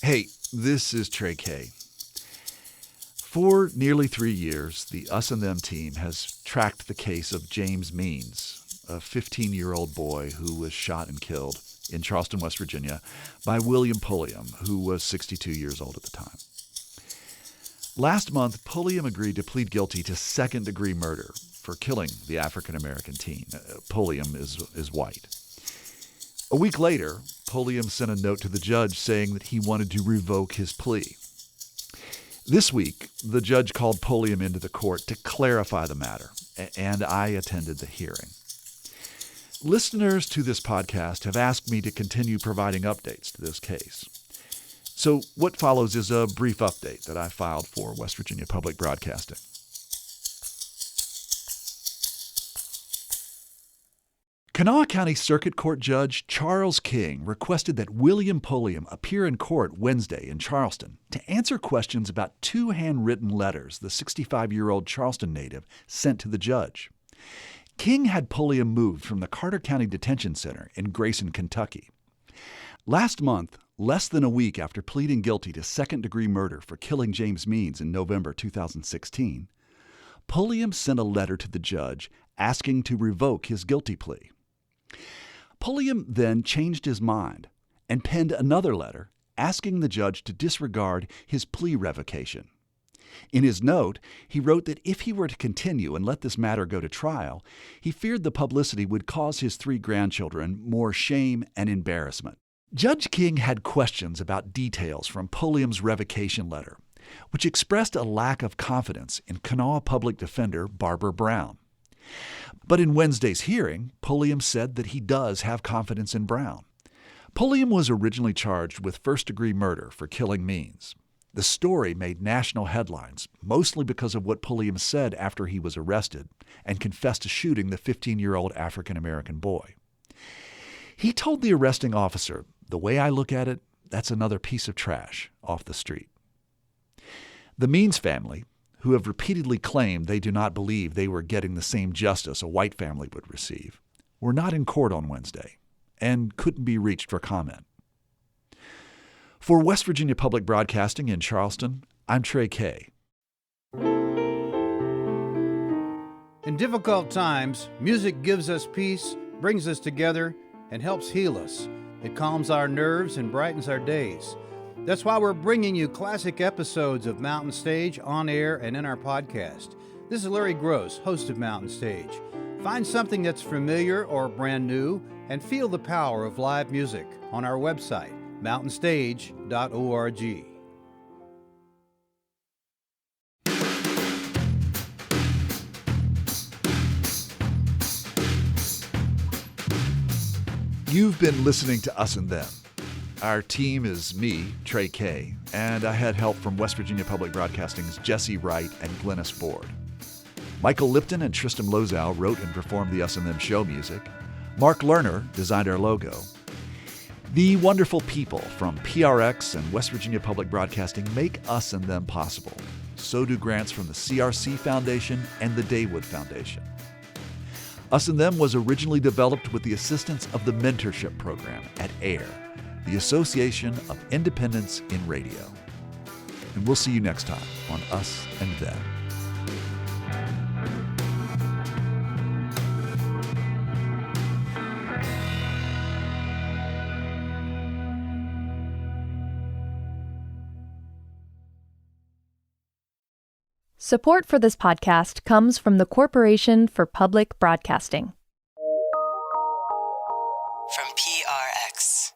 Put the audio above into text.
Hey, this is Trey K. For nearly 3 years, the Us and Them team has tracked the case of James Means, a 15-year-old boy who was shot and killed in Charleston, West Virginia, by William Pulliam, who was 62 years old at the time. Last month, Pulliam agreed to plead guilty to second-degree murder for killing the African-American teen. Pulliam is white. A week later, Pulliam sent a note to the judge saying that he wanted to revoke his plea. This week, the judge called Pulliam into the court to clarify the matter, and I attended the hearing. Listeners to this podcast have asked me to continue providing updates to this case. So what follows is a brief update that I filed for West Virginia Public Broadcasting. Kanawha County Circuit Court Judge Charles King requested that William Pulliam appear in court Wednesday in Charleston to answer questions about 2 handwritten letters the 65-year-old Charleston native sent to the judge. King had Pulliam moved from the Carter County Detention Center in Grayson, Kentucky. Last month, less than a week after pleading guilty to second-degree murder for killing James Means in November 2016, Pulliam sent a letter to the judge asking to revoke his guilty plea. Pulliam then changed his mind and penned another letter asking the judge to disregard his plea revocation. In his note, he wrote that if he were to continue and let this matter go to trial, he feared the publicity would cause his 3 grandchildren more shame and embarrassment. Judge King had questions about details from Pulliam's revocation letter, which expressed a lack of confidence in Kanawha Public Defender Barbara Brown. But in Wednesday's hearing, Pulliam said that he does have confidence in Brown. Pulliam was originally charged with first-degree murder for killing Means. The story made national headlines, mostly because of what Pulliam said after he was arrested and confessed to shooting the 15-year-old African-American boy. He told the arresting officer, "The way I look at it, that's another piece of trash off the street." The Means family, who have repeatedly claimed they do not believe they were getting the same justice a white family would receive, were not in court on Wednesday and couldn't be reached for comment. For West Virginia Public Broadcasting in Charleston, I'm Trey K. In difficult times, music gives us peace, brings us together, and helps heal us. It calms our nerves and brightens our days. That's why we're bringing you classic episodes of Mountain Stage on air and in our podcast. This is Larry Gross, host of Mountain Stage. Find something that's familiar or brand new and feel the power of live music on our website, mountainstage.org. You've been listening to Us and Them. Our team is me, Trey K, and I had help from West Virginia Public Broadcasting's Jesse Wright and Glennis Ford. Michael Lipton and Tristan Lozow wrote and performed the Us and Them show music. Mark Lerner designed our logo. The wonderful people from PRX and West Virginia Public Broadcasting make Us and Them possible. So do grants from the CRC Foundation and the Daywood Foundation. Us and Them was originally developed with the assistance of the Mentorship Program at AIR, the Association of Independents in Radio. And we'll see you next time on Us and Them. Support for this podcast comes from the Corporation for Public Broadcasting. From PRX.